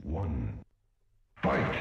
1. Fight!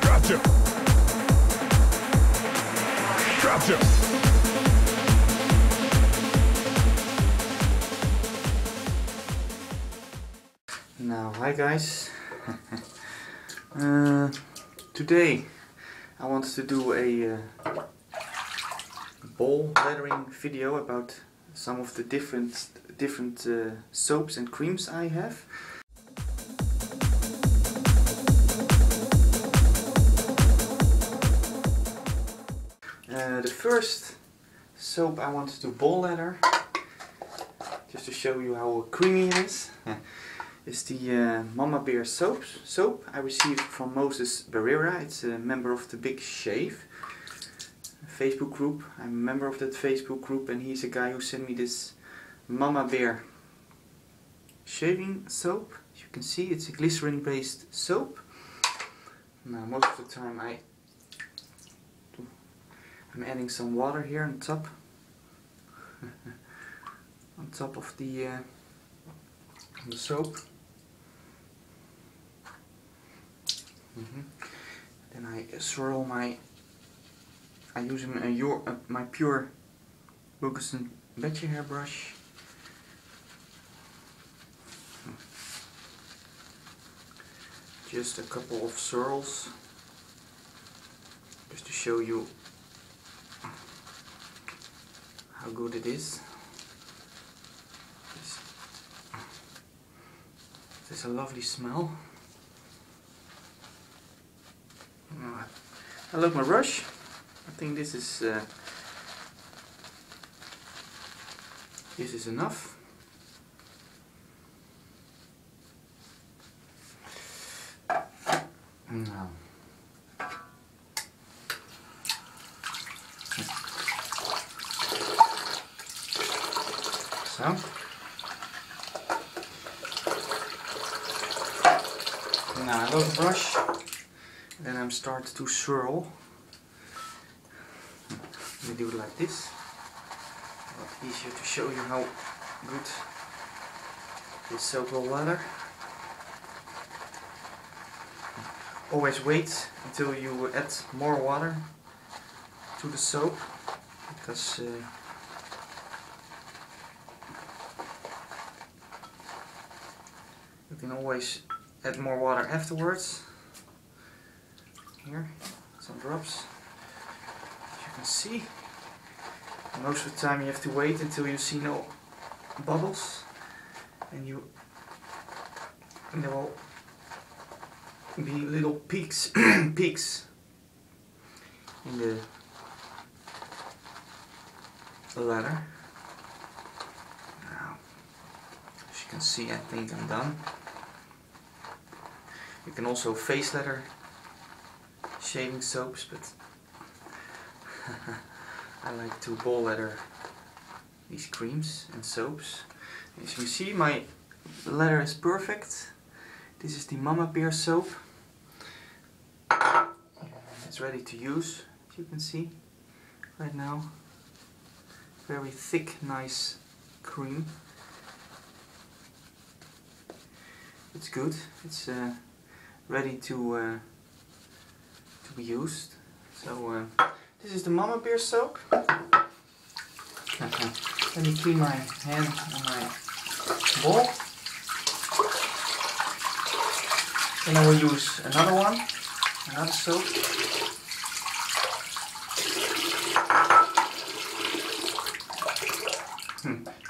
Gotcha! Gotcha! Now, hi guys. Today I wanted to do a ball lathering video about some of the different soaps and creams I have. The first soap I wanted to ball lather, just to show you how creamy it is the Mama Bear soap I received from Moses Barrera. It's a member of the Big Shave Facebook group. I'm a member of that Facebook group, and he's a guy who sent me this Mama Bear shaving soap. As you can see, it's a glycerin based soap. Now most of the time I'm adding some water here on top on top of the soap. Then I swirl my, I use my pure Wilkinson Betcha hairbrush. Just a couple of swirls, just to show you how good it is. There's a lovely smell. I love my brush. I think this is enough. Now, so now I load the brush, then I'm start to swirl. Let me do it like this. A lot easier to show you how good this soap will lather. Always wait until you add more water to the soap, because you can always add more water afterwards. Here, some drops. As you can see, most of the time you have to wait until you see no bubbles, and there will be little peaks peaks in the lather. Now, as you can see, I think I'm done. You can also face lather shaving soaps, but I like to ball lather these creams and soaps. As you see, my lather is perfect. This is the Mama Bear soap. It's ready to use, as you can see right now. Very thick, nice cream. It's good. It's ready to be used. So this is the Mama Bear soap. Let me clean my hand on my bowl. Then I will use another one, another soap.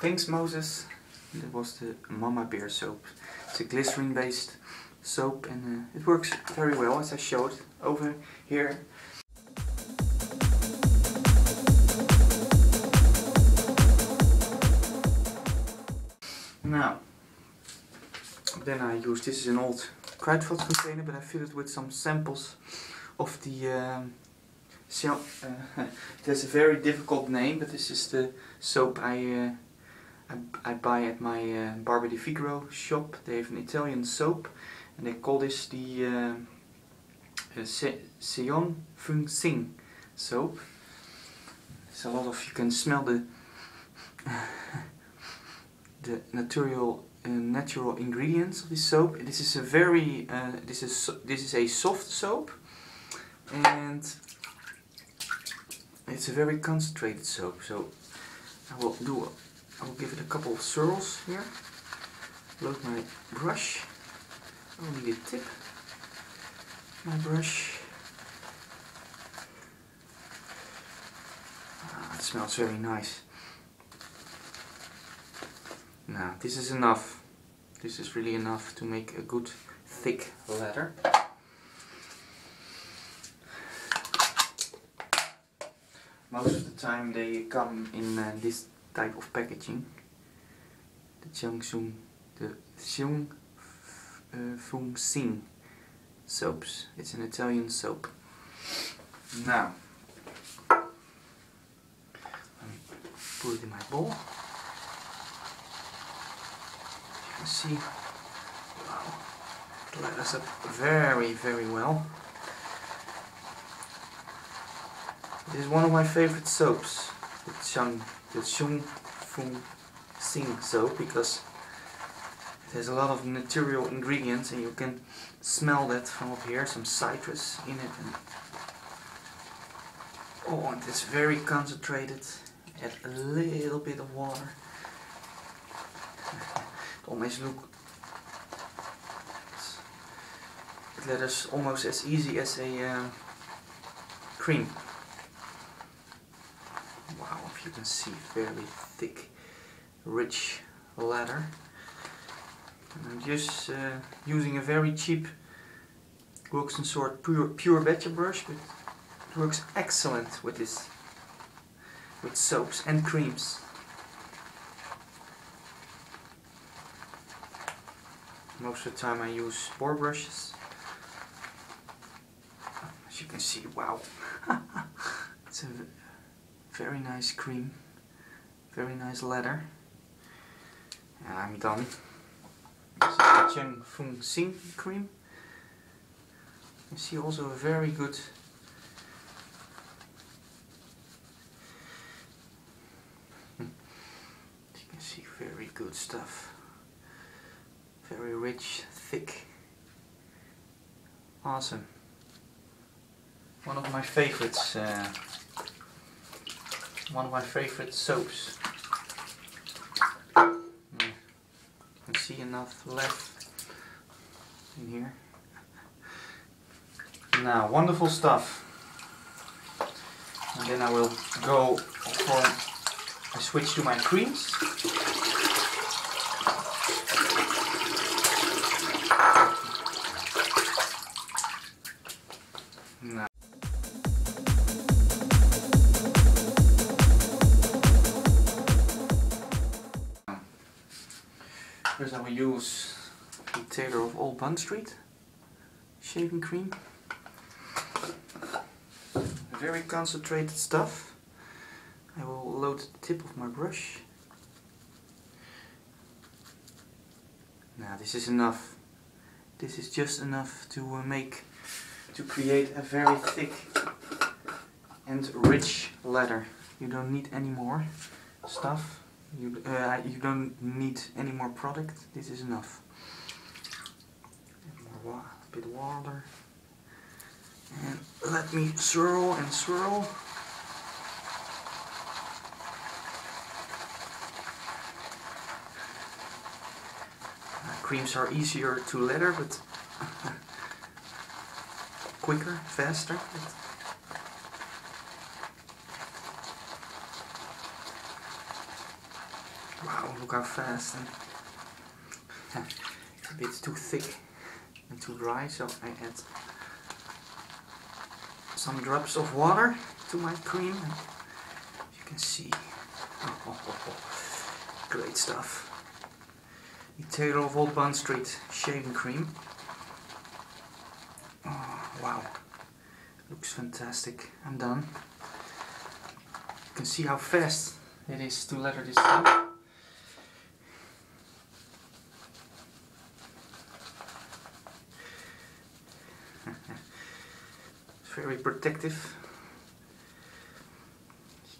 Thanks Moses. That was the Mama Bear soap. It's a glycerin based soap, and it works very well, as I showed over here. Now, then I use, this is an old kruidvat container, but I fill it with some samples of the there's a very difficult name, but this is the soap I buy at my Barber di Vigro shop. They have an Italian soap, and they call this the Seon Fung Sing soap. There's a lot of, you can smell the natural ingredients of this soap. This is a very this is a soft soap, and it's a very concentrated soap. So I will give it a couple of swirls here. Load my brush. I will need a tip. My brush. It smells very nice. Now this is enough. This is really enough to make a good thick lather. Most of the time they come in this type of packaging. The Fung Sing soaps. It's an Italian soap. Now, put it in my bowl. You can see, wow, it lathers up very, very well. This is one of my favorite soaps, the Fung Sing soap, because it has a lot of natural ingredients, and you can smell that from up here, some citrus in it. And it's very concentrated. Add a little bit of water. It almost it lathers almost as easy as a cream. Wow, if you can see, very thick, rich lather. And I'm just using a very cheap Wilson Sword pure better brush, but it works excellent with this, with soaps and creams. Most of the time I use spore brushes. As you can see, wow, it's a very nice cream, very nice lather. And I'm done. This is the Fung Sing cream. You see also a very good you can see very good stuff. Very rich, thick. Awesome. One of my favorites. One of my favorite soaps. You can see enough left in here. Now, wonderful stuff. And then I will go for, I switch to my creams. Now, first I will use the Taylor of Old Bond Street shaving cream. Very concentrated stuff. I will load the tip of my brush. Now this is enough. This is just enough to create a very thick and rich lather. You don't need any more stuff. You don't need any more product. This is enough. A bit of water. And let me swirl and swirl. Creams are easier to lather, but quicker, faster. Wow, look how fast. And it's a bit too thick and too dry, so I add some drops of water to my cream. And you can see, great stuff. The Taylor of Old Bond Street shaving cream. Oh, wow, looks fantastic. I'm done. You can see how fast it is to lather this stuff. It's very protective.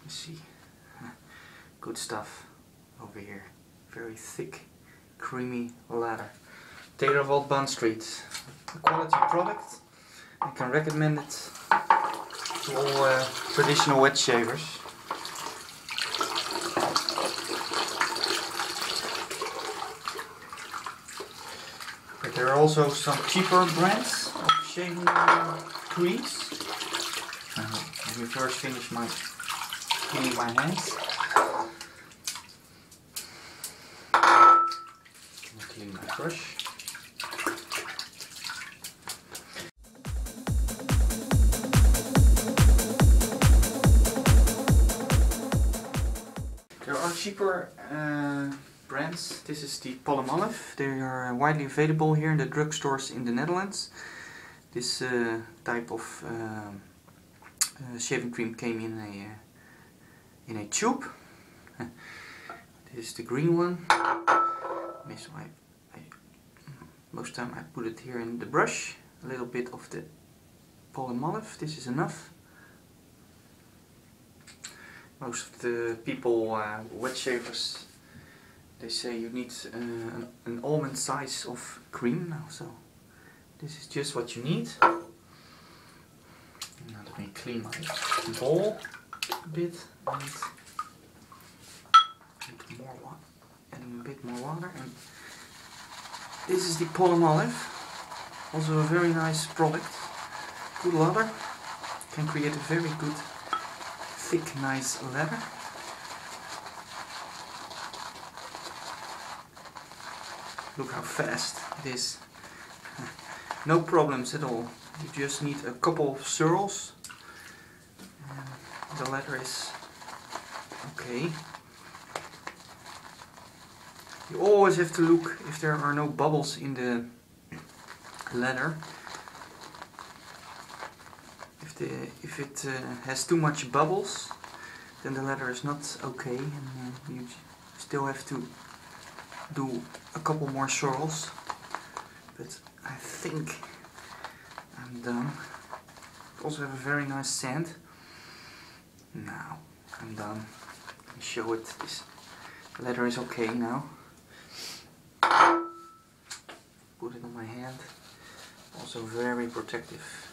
You You see, good stuff over here. Very thick, creamy leather. Taylor Vault Bond Street, a quality product. I can recommend it to all traditional wet shavers. But there are also some cheaper brands of shaving creams. Let me first finish cleaning my hands. Clean my brush. There are cheaper brands. This is the Palmolive. They are widely available here in the drugstores in the Netherlands. This type of shaving cream came in a tube. This is the green one. Most time I put it here in the brush. A little bit of the Palmolive. This is enough. Most of the people, wet shavers, they say you need an almond size of cream now, so this is just what you need. Now let me clean my bowl a bit and adding a bit more water. And this is the Palmolive, also a very nice product. Good leather, can create a very good thick, nice leather. Look how fast it is. No problems at all. You just need a couple of swirls and the leather is okay. You always have to look if there are no bubbles in the leather. If it has too much bubbles, then the leather is not okay, and you still have to do a couple more swirls. But I think I'm done. Also have a very nice scent. Now I'm done. Let me show it. This leather is okay now. Put it on my hand. Also very protective.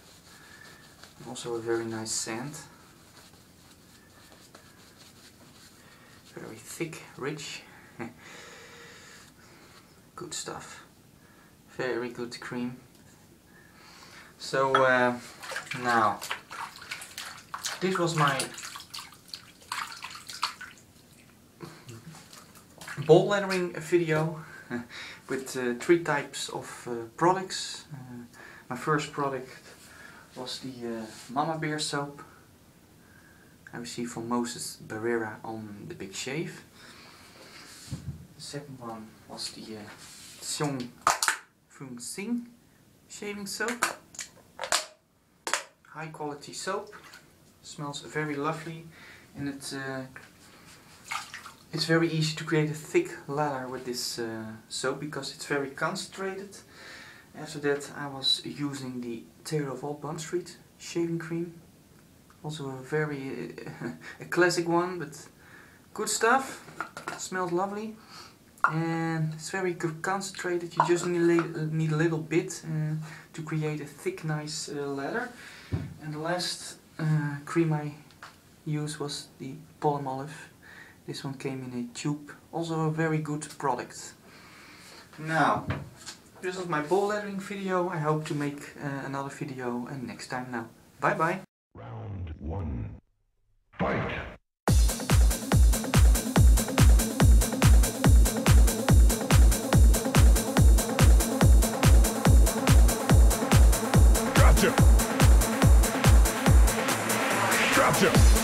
Also a very nice scent. Very thick, rich. Good stuff. Very good cream. So now, this was my bowl leathering video with 3 types of products. My first product was the Mama Bear soap I received from Moses Barrera on the Big Shave. The second one was the Xiong Fung Sing shaving soap. High quality soap, smells very lovely, and it's very easy to create a thick lather with this soap because it's very concentrated. After that I was using the Taylor Vault Bond Street shaving cream. Also a very a classic one, but good stuff. Smells lovely and it's very concentrated. You just need a little bit to create a thick, nice lather. And the last cream I used was the Palmolive. This one came in a tube. Also a very good product. Now, this was my bowl leathering video. I hope to make another video next time now. Bye bye. Round 1. Fight! Gotcha! Gotcha!